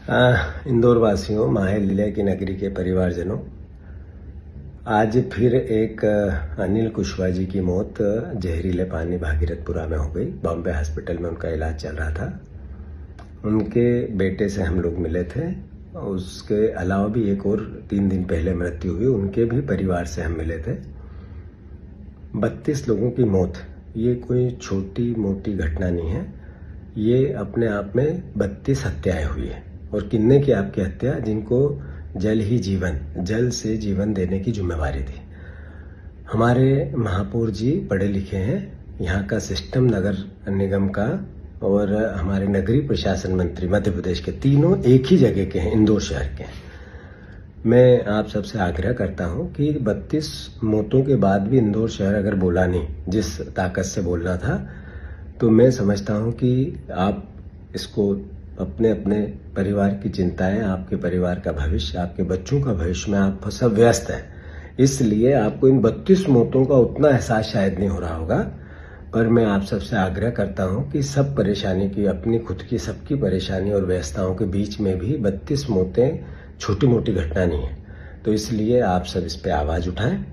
इंदौर वासियों, माहे लीला की नगरी के परिवारजनों, आज फिर एक अनिल कुशवाहा जी की मौत जहरीले पानी भागीरथपुरा में हो गई। बॉम्बे हॉस्पिटल में उनका इलाज चल रहा था। उनके बेटे से हम लोग मिले थे। उसके अलावा भी एक और 3 दिन पहले मृत्यु हुई, उनके भी परिवार से हम मिले थे। 32 लोगों की मौत, ये कोई छोटी मोटी घटना नहीं है। ये अपने आप में 32 हत्याएं हुई है। और किन्ने की आपकी हत्या, जिनको जल ही जीवन, जल से जीवन देने की जिम्मेवारी थी। हमारे महापौर जी पढ़े लिखे हैं, यहाँ का सिस्टम नगर निगम का और हमारे नगरीय प्रशासन मंत्री मध्य प्रदेश के, तीनों एक ही जगह के हैं, इंदौर शहर के हैं। मैं आप सबसे आग्रह करता हूं कि 32 मौतों के बाद भी इंदौर शहर अगर बोला नहीं जिस ताकत से बोलना था, तो मैं समझता हूं कि आप इसको अपने अपने परिवार की चिंताएं, आपके परिवार का भविष्य, आपके बच्चों का भविष्य में आप सब व्यस्त हैं। इसलिए आपको इन 32 मौतों का उतना एहसास शायद नहीं हो रहा होगा। पर मैं आप सबसे आग्रह करता हूं कि सब परेशानी की, अपनी खुद की सबकी परेशानी और व्यस्तताओं के बीच में भी 32 मौतें छोटी मोटी घटना नहीं है। तो इसलिए आप सब इस पे आवाज उठाएं।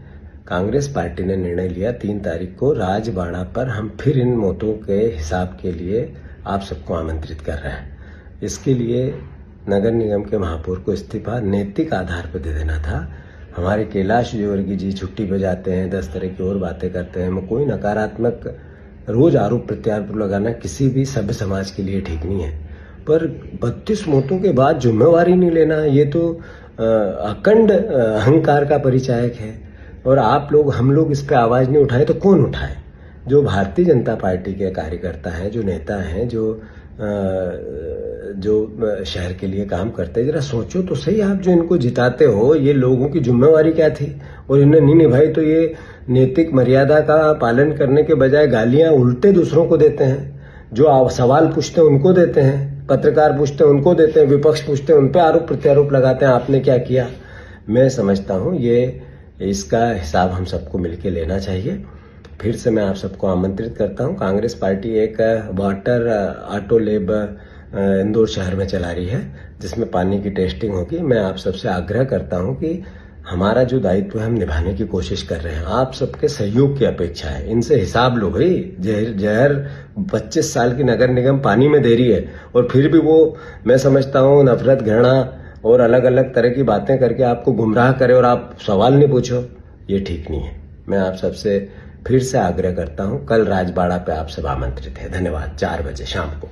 कांग्रेस पार्टी ने निर्णय लिया 3 तारीख को राजबाड़ा पर हम फिर इन मौतों के हिसाब के लिए आप सबको आमंत्रित कर रहे हैं। इसके लिए नगर निगम के महापौर को इस्तीफा नैतिक आधार पर दे देना था। हमारे कैलाश विजयवर्गीय जी छुट्टी पे जाते हैं, 10 तरह की और बातें करते हैं। मैं कोई नकारात्मक रोज आरोप प्रत्यारोप लगाना किसी भी सभ्य समाज के लिए ठीक नहीं है। पर 32 मौतों के बाद जिम्मेवारी नहीं लेना, ये तो अखंड अहंकार का परिचायक है। और आप लोग, हम लोग इस पे आवाज नहीं उठाए तो कौन उठाए? जो भारतीय जनता पार्टी के कार्यकर्ता हैं, जो नेता हैं, जो शहर के लिए काम करते हैं, जरा सोचो तो सही। आप जो इनको जिताते हो, ये लोगों की जिम्मेवारी क्या थी और इन्हें नहीं निभाई, तो ये नैतिक मर्यादा का पालन करने के बजाय गालियां उल्टे दूसरों को देते हैं। जो सवाल पूछते हैं उनको देते हैं, पत्रकार पूछते हैं उनको देते हैं, विपक्ष पूछते हैं उन पे आरोप प्रत्यारोप लगाते हैं, आपने क्या किया। मैं समझता हूं इसका हिसाब हम सबको मिलकर लेना चाहिए। फिर से मैं आप सबको आमंत्रित करता हूं। कांग्रेस पार्टी एक वाटर ऑटो लैब इंदौर शहर में चला रही है, जिसमें पानी की टेस्टिंग होगी। मैं आप सबसे आग्रह करता हूं कि हमारा जो दायित्व है हम निभाने की कोशिश कर रहे हैं। आप सबके सहयोग की अपेक्षा है। इनसे हिसाब लो भाई। जहर 25 साल की नगर निगम पानी में दे रही है और फिर भी वो, मैं समझता हूं, नफरत, घृणा और अलग अलग तरह की बातें करके आपको गुमराह करे और आप सवाल नहीं पूछो, ये ठीक नहीं है। मैं आप सबसे फिर से आग्रह करता हूं, कल राजबाड़ा पे आप सब आमंत्रित है। धन्यवाद। 4 बजे शाम को।